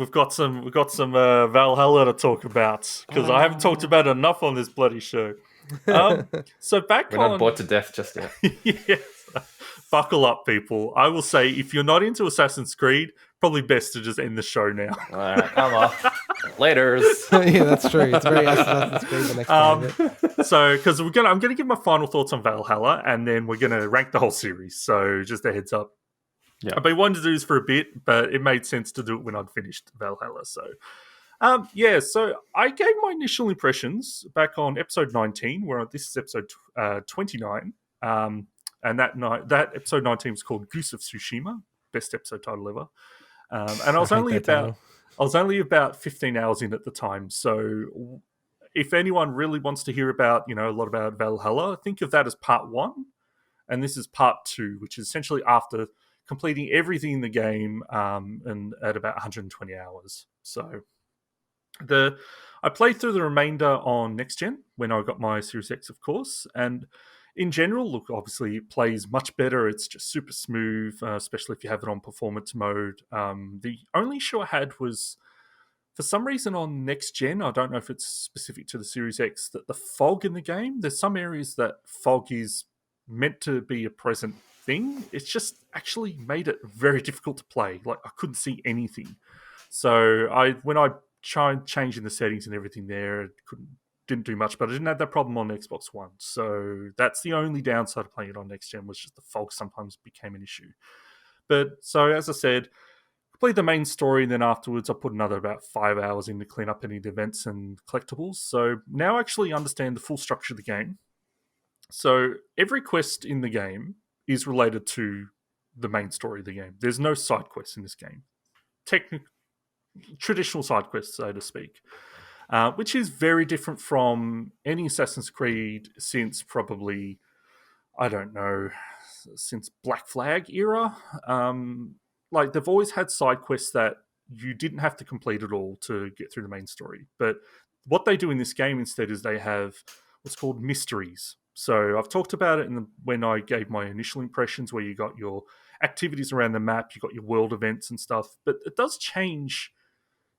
we've got some Valhalla to talk about because I haven't talked about it enough on this bloody show. So back We're not on, bored to death just yet. yes, buckle up, people. I will say if you're not into Assassin's Creed, probably best to just end the show now. All right, I'm off. Laters. Yeah, that's true. It's very Assassin's Creed, the next part of it. So, because I'm gonna give my final thoughts on Valhalla, and then we're gonna rank the whole series. So, just a heads up. Yeah. I've been wanting to do this for a bit, but it made sense to do it when I'd finished Valhalla. So, so I gave my initial impressions back on episode 19, where this is episode 29. And that episode 19 was called Goose of Tsushima, best episode title ever. And I was only about 15 hours in at the time. So if anyone really wants to hear about, a lot about Valhalla, think of that as part 1. And this is part 2, which is essentially after completing everything in the game and at about 120 hours. So I played through the remainder on Next Gen when I got my Series X, of course. And in general, look, obviously it plays much better. It's just super smooth, especially if you have it on performance mode. The only issue I had was, for some reason on Next Gen, I don't know if it's specific to the Series X, that the fog in the game, there's some areas that fog is meant to be a present thing. It's just actually made it very difficult to play. Like, I couldn't see anything. So when I tried changing the settings and everything there, didn't do much, but I didn't have that problem on Xbox One. So that's the only downside of playing it on Next Gen, was just the fog sometimes became an issue. But so, as I said, played the main story, and then afterwards I put another about 5 hours in to clean up any events and collectibles. So now I actually understand the full structure of the game. So every quest in the game is related to the main story of the game. There's no side quests in this game. Traditional side quests, so to speak. Which is very different from any Assassin's Creed since probably, I don't know, since Black Flag era. Like, they've always had side quests that you didn't have to complete at all to get through the main story. But what they do in this game instead is they have what's called mysteries. So I've talked about it when I gave my initial impressions, where you got your activities around the map, you got your world events and stuff. But it does change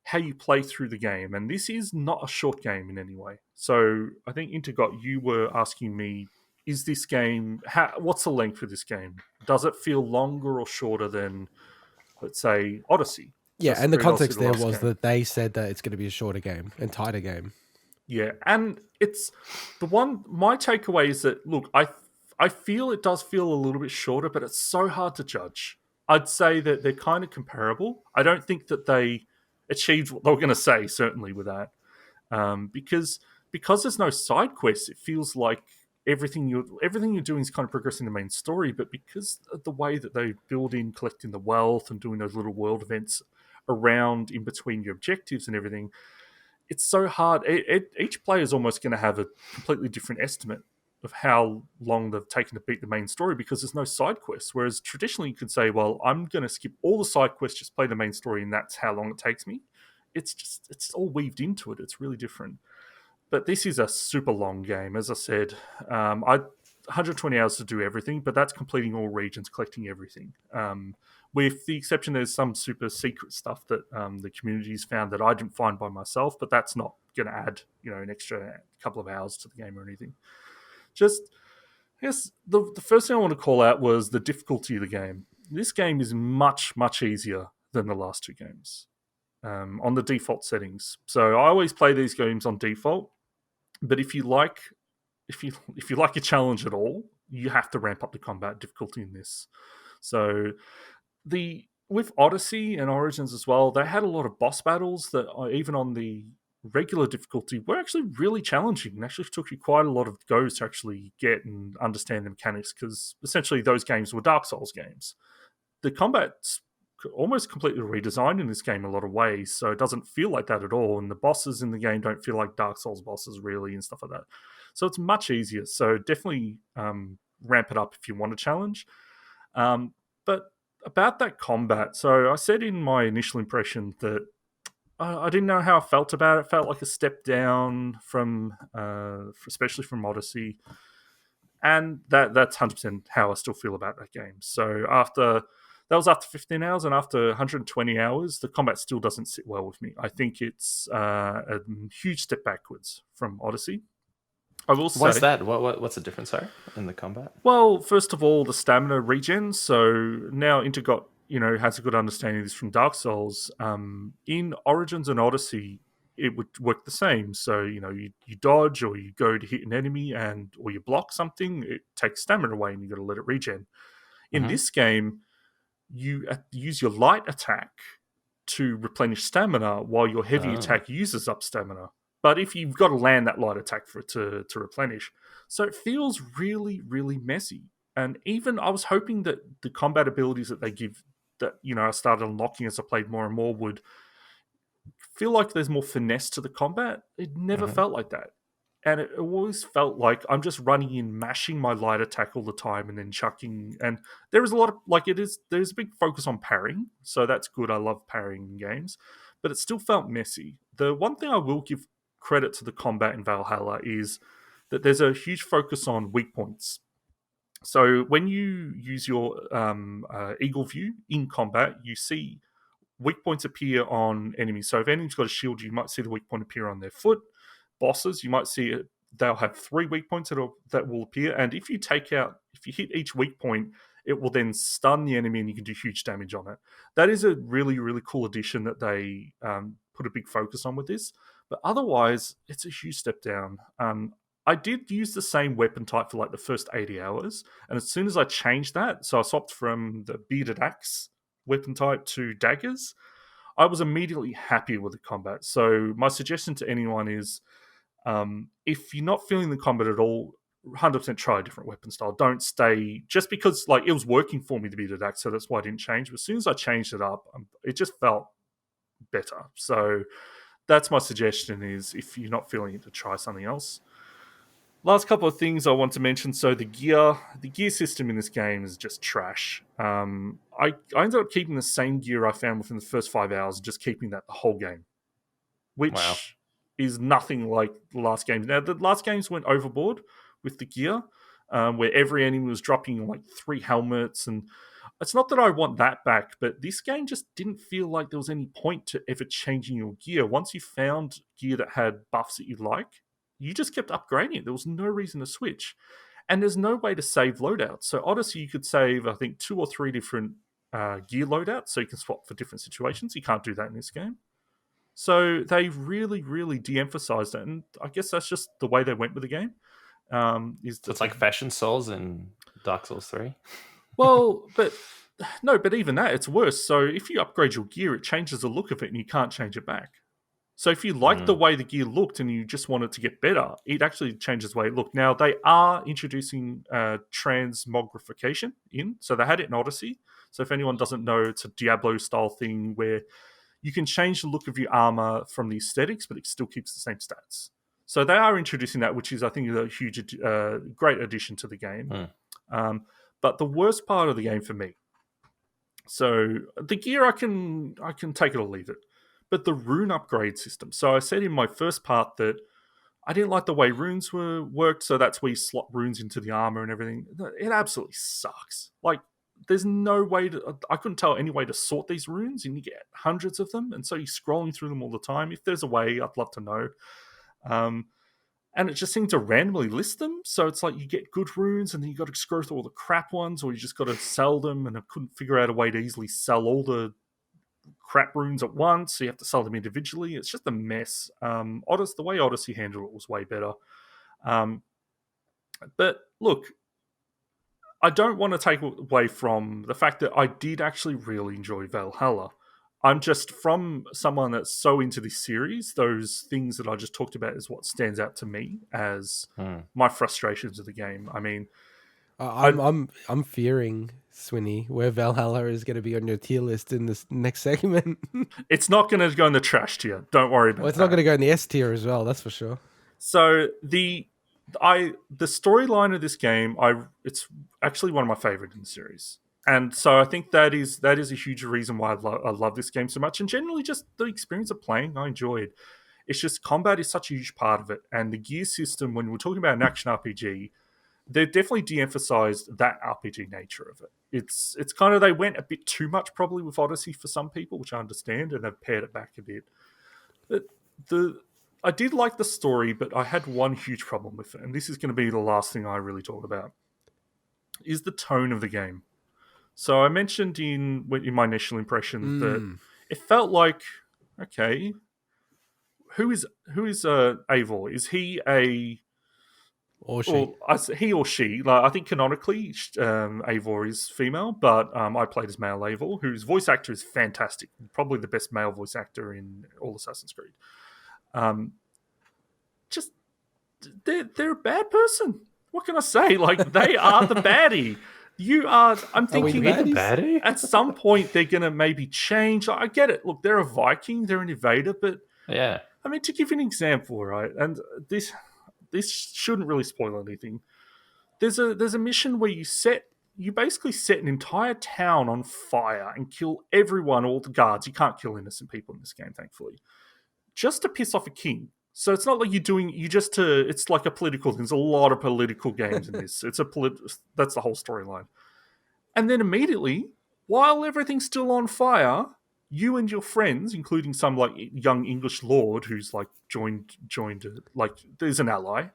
how you play through the game, and this is not a short game in any way. So I think, Intergot, you were asking me, is this game, what's the length of this game? Does it feel longer or shorter than, let's say, Odyssey? Yeah, and the context there was that they said that it's going to be a shorter game and tighter game. Yeah, and it's my takeaway is that, look, I feel it does feel a little bit shorter, but it's so hard to judge. I'd say that they're kind of comparable. I don't think that they achieved what they were going to say, certainly, with that. Because there's no side quests, it feels like everything you're doing is kind of progressing the main story, but because of the way that they build in collecting the wealth and doing those little world events around in between your objectives and everything, it's so hard. Each player is almost going to have a completely different estimate of how long they've taken to beat the main story, because there's no side quests. Whereas traditionally you could say, well, I'm going to skip all the side quests, just play the main story, and that's how long it takes me. It's all weaved into it. It's really different. But this is a super long game. As I said, 120 hours to do everything, but that's completing all regions, collecting everything. With the exception, there's some super secret stuff that the community's found that I didn't find by myself, but that's not going to add, an extra couple of hours to the game or anything. Just, I guess the first thing I want to call out was the difficulty of the game. This game is much, much easier than the last two games on the default settings. So I always play these games on default, but if you like a challenge at all, you have to ramp up the combat difficulty in this. So with Odyssey and Origins as well, they had a lot of boss battles that even on the regular difficulty were actually really challenging, and actually took you quite a lot of goes to actually get and understand the mechanics, because essentially those games were Dark Souls games. The combat's almost completely redesigned in this game in a lot of ways, so it doesn't feel like that at all, and the bosses in the game don't feel like Dark Souls bosses really and stuff like that. So it's much easier. So definitely ramp it up if you want a challenge. But about that combat, so I said in my initial impression that I didn't know how I felt about it. It felt like a step down from, especially from Odyssey. And that's 100% how I still feel about that game. So after that was after 15 hours, and after 120 hours, the combat still doesn't sit well with me. I think it's a huge step backwards from Odyssey. I will say. What's that? What's the difference, sorry, in the combat? Well, first of all, the stamina regen. So now Intergot, has a good understanding of this from Dark Souls. In Origins and Odyssey, it would work the same. So, you dodge or you go to hit an enemy or you block something, it takes stamina away and you got to let it regen. In this game, you use your light attack to replenish stamina while your heavy attack uses up stamina. But if you've got to land that light attack for it to replenish. So it feels really, really messy. And even I was hoping that the combat abilities that they give that, I started unlocking as I played more and more would feel like there's more finesse to the combat. It never felt like that. And it always felt like I'm just running in, mashing my light attack all the time and then chucking. And there is a lot of, there's a big focus on parrying. So that's good. I love parrying in games. But it still felt messy. The one thing I will give credit to the combat in Valhalla is that there's a huge focus on weak points. So when you use your eagle view in combat, you see weak points appear on enemies. So if enemy's got a shield, you might see the weak point appear on their foot. Bosses, you might see it, they'll have 3 weak points that will appear. And if you hit each weak point, it will then stun the enemy and you can do huge damage on it. That is a really, really cool addition that they put a big focus on with this. But otherwise, it's a huge step down. I did use the same weapon type for the first 80 hours. And as soon as I changed that, so I swapped from the bearded axe weapon type to daggers, I was immediately happy with the combat. So my suggestion to anyone is, if you're not feeling the combat at all, 100% try a different weapon style. Don't stay just because it was working for me to be the axe, so that's why I didn't change. But as soon as I changed it up, it just felt better. So that's my suggestion: is if you're not feeling it, to try something else. Last couple of things I want to mention. So the gear system in this game is just trash. I ended up keeping the same gear I found within the first 5 hours, just keeping that the whole game, which is nothing like the last games. Now, the last games went overboard with the gear, where every enemy was dropping 3 helmets. And it's not that I want that back, but this game just didn't feel like there was any point to ever changing your gear. Once you found gear that had buffs that you like, you just kept upgrading it. There was no reason to switch. And there's no way to save loadouts. So Odyssey, you could save, I think, 2 or 3 different gear loadouts, so you can swap for different situations. You can't do that in this game. So they really, really de-emphasized it, and I guess that's just the way they went with the game. So it's like Fashion Souls in Dark Souls 3? Well, but even that, it's worse. So if you upgrade your gear, it changes the look of it, and you can't change it back. So if you like the way the gear looked and you just want it to get better, it actually changes the way it looked. Now, they are introducing transmogrification in. So they had it in Odyssey. So if anyone doesn't know, it's a Diablo-style thing where you can change the look of your armor from the aesthetics, but it still keeps the same stats. So they are introducing that, which is, I think, a huge, great addition to the game. But the worst part of the game for me, so the gear, I can take it or leave it. But the rune upgrade system. So I said in my first part that I didn't like the way runes worked, so that's where you slot runes into the armor and everything. It absolutely sucks. There's no way I couldn't tell any way to sort these runes, and you get hundreds of them, and so you're scrolling through them all the time. If there's a way, I'd love to know. And it just seemed to randomly list them, so it's like you get good runes, and then you got to scroll through all the crap ones, or you just got to sell them, and I couldn't figure out a way to easily sell all the crap runes at once, so you have to sell them individually. It's just a mess. The way Odyssey handled it was way better. But look, I don't want to take away from the fact that I did actually really enjoy Valhalla. I'm just, from someone that's so into this series, those things that I just talked about is what stands out to me as my frustrations of the game. I mean, I'm fearing, Swinny, where Valhalla is going to be on your tier list in this next segment. It's not going to go in the trash tier. Don't worry about it's not going to go in the S tier as well, that's for sure. So the storyline of this game, it's actually one of my favorite in the series. And so I think that is a huge reason why I love this game so much. And generally just the experience of playing, I enjoyed. It's just combat is such a huge part of it. And the gear system, when we're talking about an action RPG, they definitely de-emphasized that RPG nature of it. It's kind of, they went a bit too much probably with Odyssey for some people, which I understand, and they've pared it back a bit. I did like the story, but I had one huge problem with it, and this is going to be the last thing I really talk about, is the tone of the game. So I mentioned in my initial impression that it felt like, okay, who is Eivor? Is he a or she? He or she? Like, I think canonically, Eivor is female, but I played as male Eivor, whose voice actor is fantastic, probably the best male voice actor in all Assassin's Creed. Just they're a bad person. What can I say? Like, they are the baddie. I'm thinking at some point they're gonna maybe change. I get it. Look, they're a Viking, they're an invader, but yeah. I mean, to give you an example, right? And this shouldn't really spoil anything. There's a mission where you basically set an entire town on fire and kill everyone, all the guards. You can't kill innocent people in this game, thankfully, just to piss off a king. So it's not like it's like a political thing. There's a lot of political games in this. That's the whole storyline. And then immediately, while everything's still on fire, you and your friends, including some like young English lord who's like joined like there's an ally.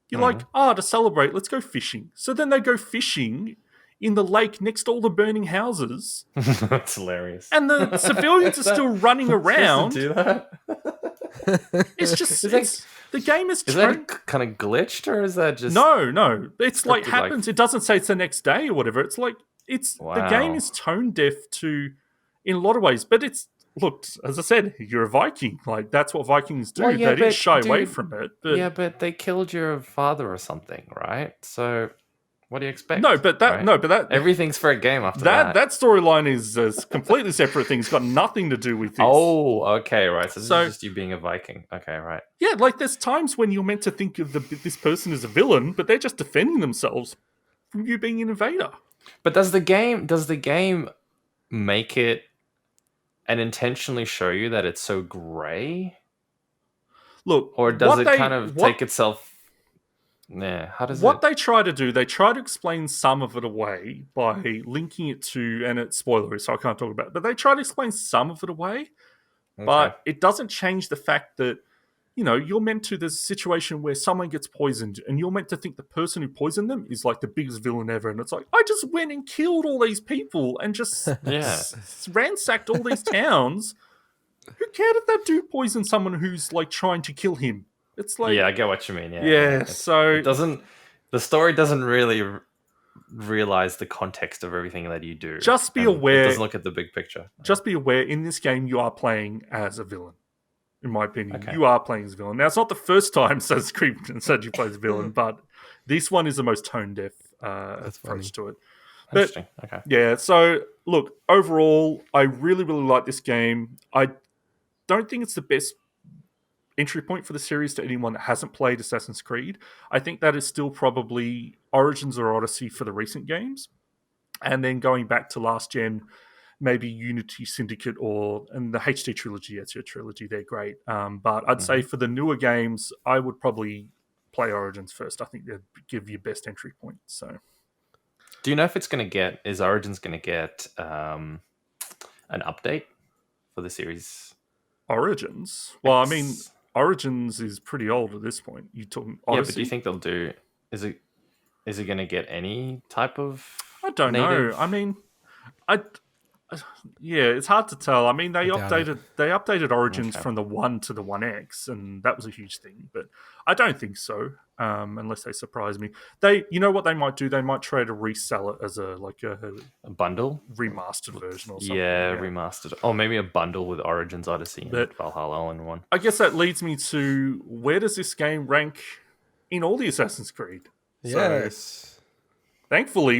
You're like, to celebrate, let's go fishing. So then they go fishing in the lake next to all the burning houses. That's hilarious. And the civilians are still running around. Do that? It's just the game is. Is that kind of glitched, or is that just no? It's like happens. It doesn't say it's the next day or whatever. It's like the game is tone deaf to in a lot of ways. But look, as I said, you're a Viking. Like, that's what Vikings do. They didn't shy away from it. But, but they killed your father or something, right? So what do you expect? But everything's for a game after that. That storyline is a completely separate thing. It's got nothing to do with this. Oh, okay, right. So this is just you being a Viking. Okay, right. Yeah, like there's times when you're meant to think of this person as a villain, but they're just defending themselves from you being an invader. But does the game make it and intentionally show you that it's so grey? Look, or does it kind of take itself? Yeah, how does what they try to do? They try to explain some of it away by linking it to, and it's spoilery, so I can't talk about it. But they try to explain some of it away, but it doesn't change the fact that you're meant to. There's a situation where someone gets poisoned, and you're meant to think the person who poisoned them is like the biggest villain ever. And it's like, I just went and killed all these people and just ransacked all these towns. Who cared if that dude poisoned someone who's like trying to kill him? It's like, I get what you mean. So the story doesn't really realize the context of everything that you do. Just be aware. It doesn't look at the big picture. Just be aware. In this game, you are playing as a villain. In my opinion, you are playing as a villain. Now, it's not the first time Assassin's Creed said you play as a villain, but this one is the most tone-deaf approach to it. Interesting. Okay. Yeah. So, look, overall, I really, really like this game. I don't think it's the best entry point for the series to anyone that hasn't played Assassin's Creed. I think that is still probably Origins or Odyssey for the recent games. And then going back to last gen, maybe Unity Syndicate and the HD trilogy, Ezio trilogy, they're great. But I'd say for the newer games, I would probably play Origins first. I think they'd give you best entry point. So, do you know if is Origins going to get an update for the series? Origins? Well, I mean, Origins is pretty old at this point. You talking Odyssey? Yeah, but do you think they'll do? Is it going to get any type of? I don't know. I mean, it's hard to tell. I mean, they updated Origins from the 1 to the 1X, and that was a huge thing. But I don't think so, unless they surprise me. What they might do? They might try to resell it as a bundle, remastered version or something. Yeah, remastered, or maybe a bundle with Origins, Odyssey, and Valhalla all in one. I guess that leads me to, where does this game rank in all the Assassin's Creed? Yes. So, thankfully,